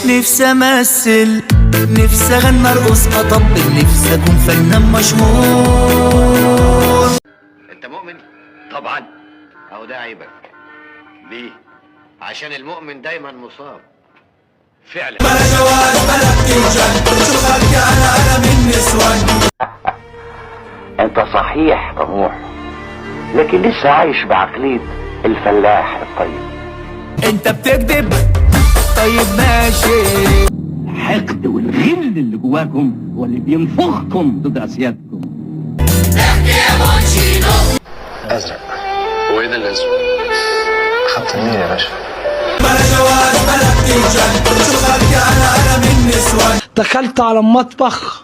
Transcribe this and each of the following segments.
نفسي امثل، نفسي اغني ارقص اطبل، نفسي اكون فنان مشهور. انت مؤمن؟ طبعا. اهو ده عيبك. ليه؟ عشان المؤمن دايما مصاب فعلا. بلا جواز بلا بتنجان، شوفك انا من نسوان. انت صحيح طموح، لكن لسه عايش بعقلية الفلاح الطيب. انت بتكذب، طيب ماشي. الحقد والغل اللي جواكم هو اللي بينفخكم ضد اسيادكم. احكي يا مونشينو. ازرق. وايه ده الازرق؟ خط النيل يا باشا. بلا جواز بلا بتنجان، شوفك انا من نسوان. دخلت على المطبخ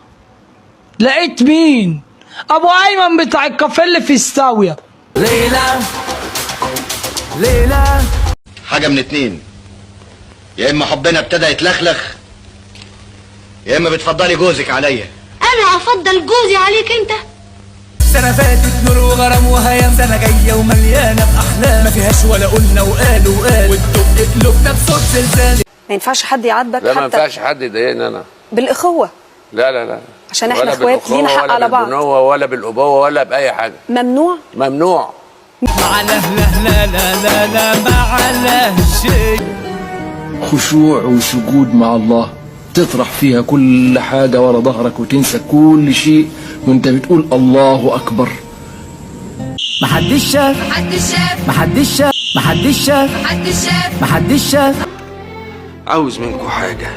لقيت مين؟ ابو ايمن بتاع الكافيه اللي في الزاويه. ليلى ليلى، حاجة من اتنين، يا اما حبنا ابتدى يتلخلخ، يا اما بتفضلي جوزك عليا. انا افضل جوزي عليك انت. سنة فاتت نور وغرام وهيام، سنة جاية ومليانة بأحلام، ما فيهاش ولا قلنا وقالوا والدق قلوبنا بصوت زلزال. ما ينفعش حد يعاتبك. لا، ما ينفعش حد يضايقني انا. بالاخوه. لا لا لا، عشان احنا اخوات لينا حق على بعض. ولا بالبنوة ولا بالابوه ولا باي حاجه. ممنوع. ممنوع. مع لا لا لا لا لا لا مع لا شيء. خشوع وسجود مع الله، تطرح فيها كل حاجة ورا ظهرك وتنسى كل شيء وانت بتقول الله أكبر. محدش شاف، محدش شاف، محدش شاف، محدش شاف، محدش شاف، محدش شاف. عاوز منكم حاجه،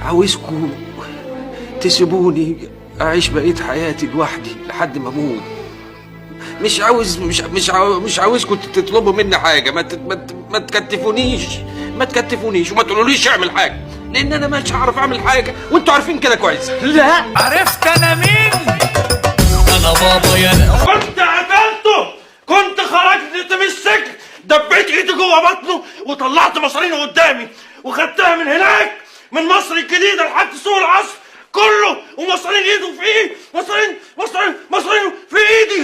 عاوزكم تسيبوني اعيش بقيه حياتي لوحدي لحد ما اموت. مش عاوزكم تطلبوا مني حاجه. ما تكتفونيش وما تقولوليش اعمل حاجه، لان انا مش هعرف اعمل حاجه وانتوا عارفين كده كويس. لا عرفت انا مين؟ انا بابا يا كنت قتلته، كنت خرجت من السجن، دبيت ايدي جوه بطنه وطلعت مصارينه قدامي وخدتها من هناك من مصر الجديده لحد سوق العصر كله، ومصارين ايده في ايدي، مصارينه في ايدي،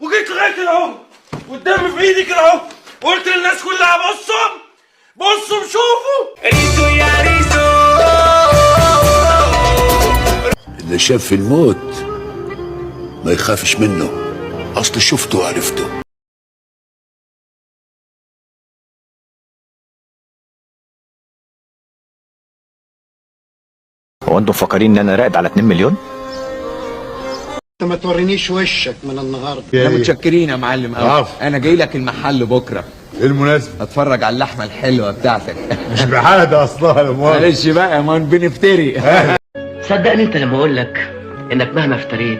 وجيت لغايه كده اهو والدم في ايدي كده اهو، وقلت للناس كلها بصوا شوفوا ريزو يا ريزو. اللي شاف الموت ما يخافش منه، اصل شفته وعرفته. هو انتم مفكرين ان انا راقد على 2 مليون؟ انت ما تورينيش وشك من النهارده. احنا متشكرين يا معلم قوي. انا جاي لك المحل بكره. ايه المناسبة؟ اتفرج على اللحمه الحلوه بتاعتك. مش بحاجة اصلها يا معلش بقى يا مان، بنفتري. صدقني انت لما اقول لك انك مهما افتريت